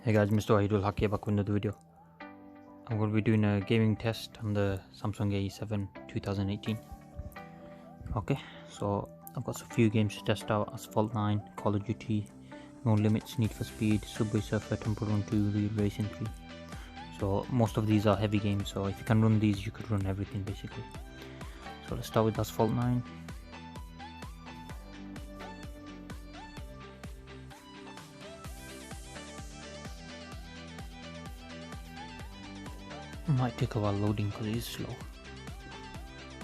Hey guys, MrWaheedulHaque back with another video. I'm going to be doing a gaming test on the Samsung A7 2018. Okay, so I've got a few games to test out: Asphalt 9, Call of Duty, No Limits, Need for Speed, Subway Surfer, Temple Run 2, Real Racing 3. So most of these are heavy games, so if you can run these, you could run everything basically. So let's start with Asphalt 9. Might take a while loading because it is slow.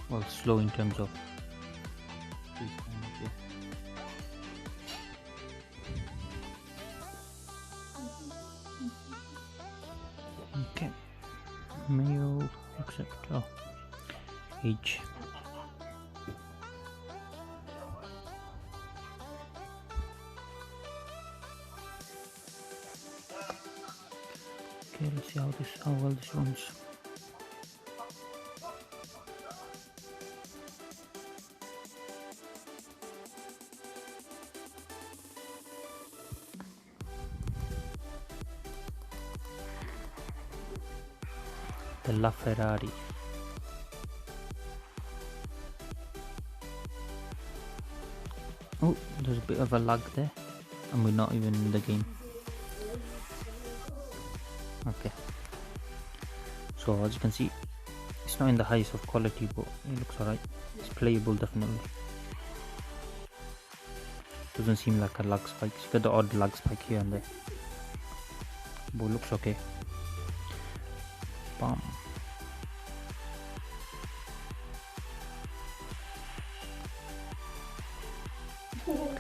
Well, slow in terms of these kinds, yeah. Okay, mail accept. Oh, age. Okay, let's see how well this runs. The La Ferrari. Oh, there's a bit of a lag there, and we're not even in the game. Okay, so as you can see, it's not in the highest of quality, but it looks alright. It's playable definitely. Doesn't seem like a lag spike. You get the odd lag spike here and there, but it looks okay. Bam.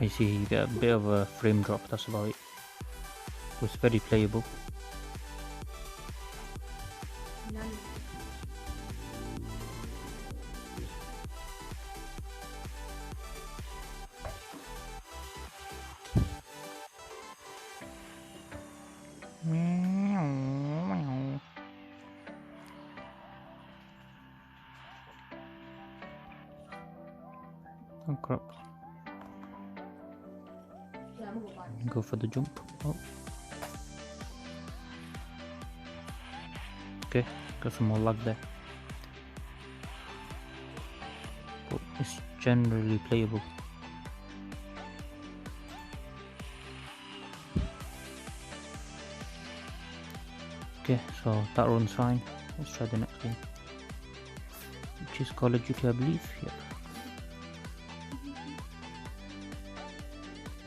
You see, you get a bit of a frame drop, that's about it. It's very playable. Oh crap. Go for the jump. Oh. Okay, got some more lag there. But it's generally playable. Okay, so that runs fine. Let's try the next game, which is Call of Duty, I believe. Yep.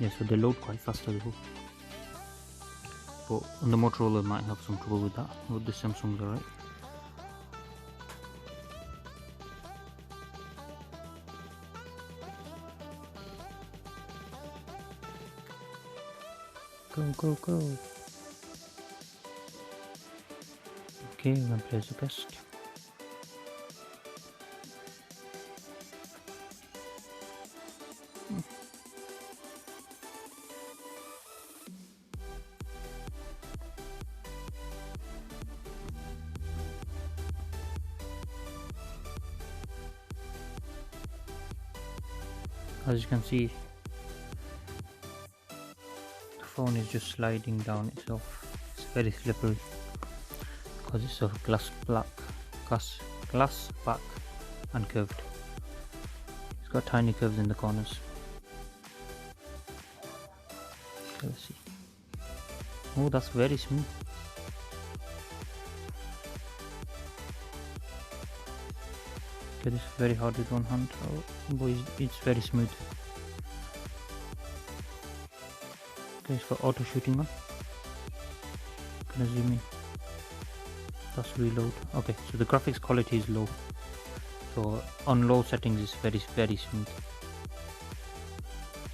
Yeah, so they load quite fast as well. But on the Motorola might have some trouble with that. With the Samsung's alright. Go, go, go. Okay, we're gonna play as the best. As you can see, the phone is just sliding down itself. It's very slippery because it's of glass back and curved. It's got tiny curves in the corners. Okay, let's see. Oh, that's very smooth. Okay, this is very hard with one hand. Oh boy, it's very smooth. Okay, it's got auto shooting on. Gonna zoom in. That's reload. Okay, so the graphics quality is low. So on low settings it's very smooth.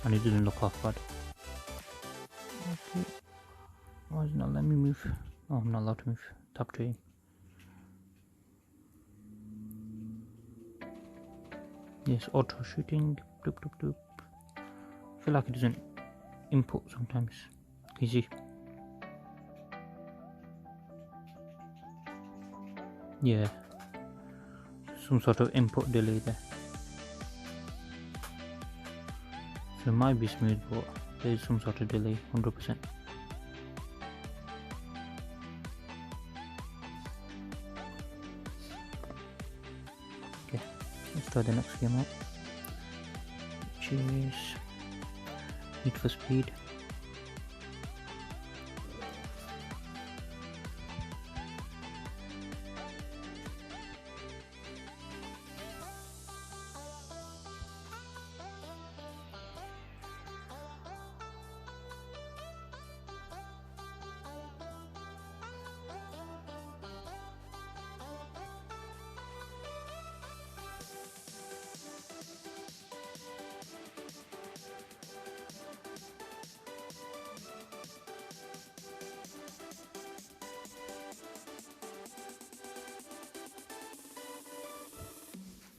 And it doesn't look half bad. Okay. Why is it not letting me move? Oh, I'm not allowed to move. Tap to aim. Yes, auto shooting. Doop, doop, doop. I feel like it doesn't input sometimes. Can you see? Yeah, some sort of input delay there. So it might be smooth, but there is some sort of delay, 100%. try the next game out, which is Need for Speed.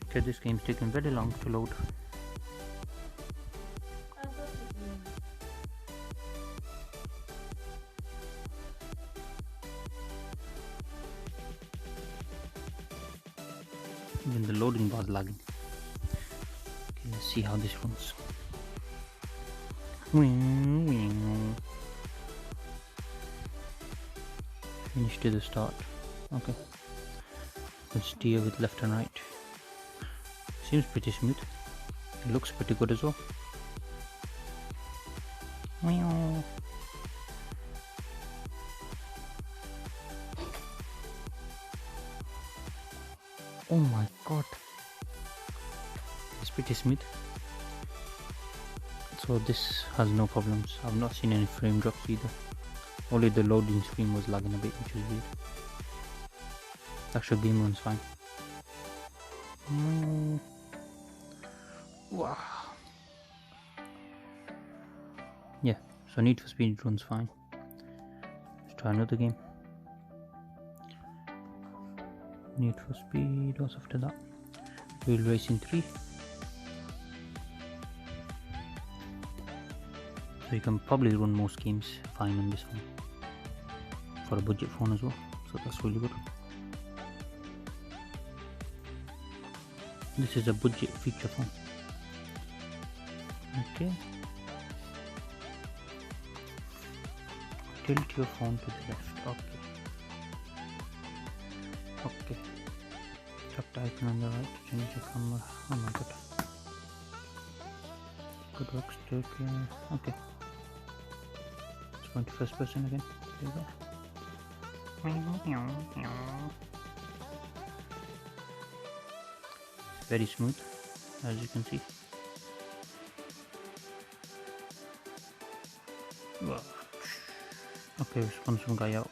Okay, this game's taking very long to load. Even the loading bar is lagging. Okay, let's see how this runs. Finish to the start. Okay. Let's steer with left and right. Seems pretty smooth. It looks pretty good as well. Oh my god, it's pretty smooth. So this has no problems. I've not seen any frame drops either. Only the loading screen was lagging a bit, which is weird. The actual game runs fine. Wow. Yeah, so Need for Speed runs fine. Let's try another game. Need for Speed, what's after that? Real Racing 3. So you can probably run most games fine on this one. For a budget phone as well, so that's really good. This is a budget feature phone. Okay. Tilt your phone to the left. Okay. Okay. Tap the icon on the right to change the camera. Oh my god. Good work, okay. Let's go into first person again. There you go. It's very smooth, as you can see. Okay, we spun some guy out.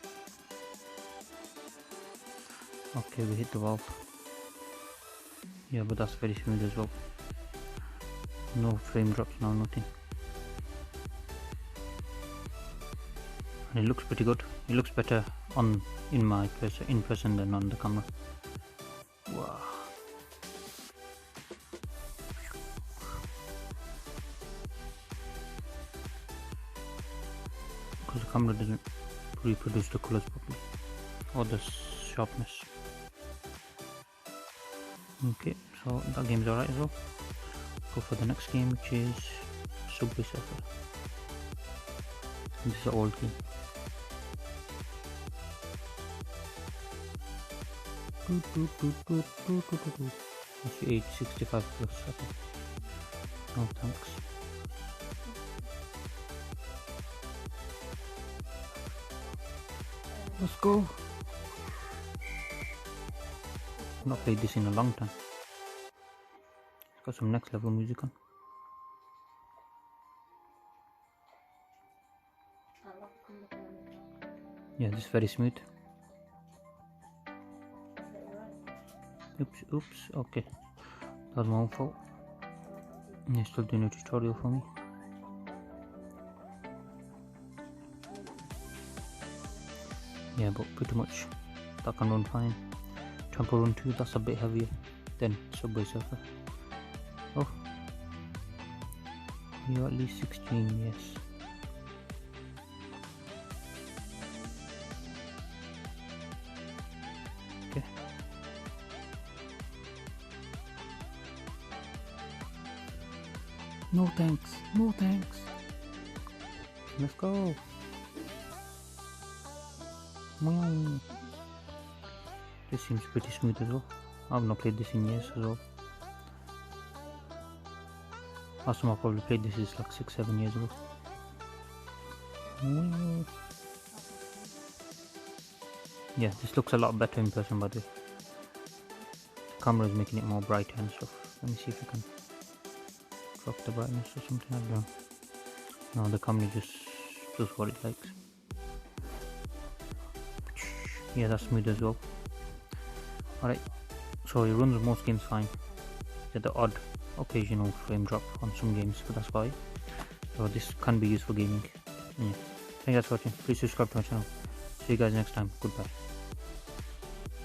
Okay, we hit the valve. Yeah, but that's very smooth as well. No frame drops, no nothing. And it looks pretty good. It looks better in person than on the camera. Wow. Because the camera doesn't reproduce the colors properly or the sharpness. Okay, so that game's alright as well. Go for the next game, which is Subway Surfer. This is an old game. It's age 65 plus. Okay. No thanks. Let's go. I've not played this in a long time. It's got some next level music on. Yeah, this is very smooth. Oops, okay. That was my own fault. You're still doing a tutorial for me. Yeah, but pretty much that can run fine. Temple Run 2, that's a bit heavier than Subway Surfer. Oh, you're at least 16, yes. Okay. No thanks, no thanks. Let's go. Wow. This seems pretty smooth as well. I've not played this in years as well. Last time I probably played this is like 6-7 years ago. Yeah, this looks a lot better in person, by the way. The camera is making it more brighter and stuff. Let me see if I can drop the brightness or something. I don't know. No, the camera just does what it likes. Yeah, that's smooth as well. Alright, so it runs most games fine. Get the odd occasional frame drop on some games, but that's why. So this can be used for gaming. Yeah. Thank you guys for watching. Please subscribe to my channel. See you guys next time. Goodbye.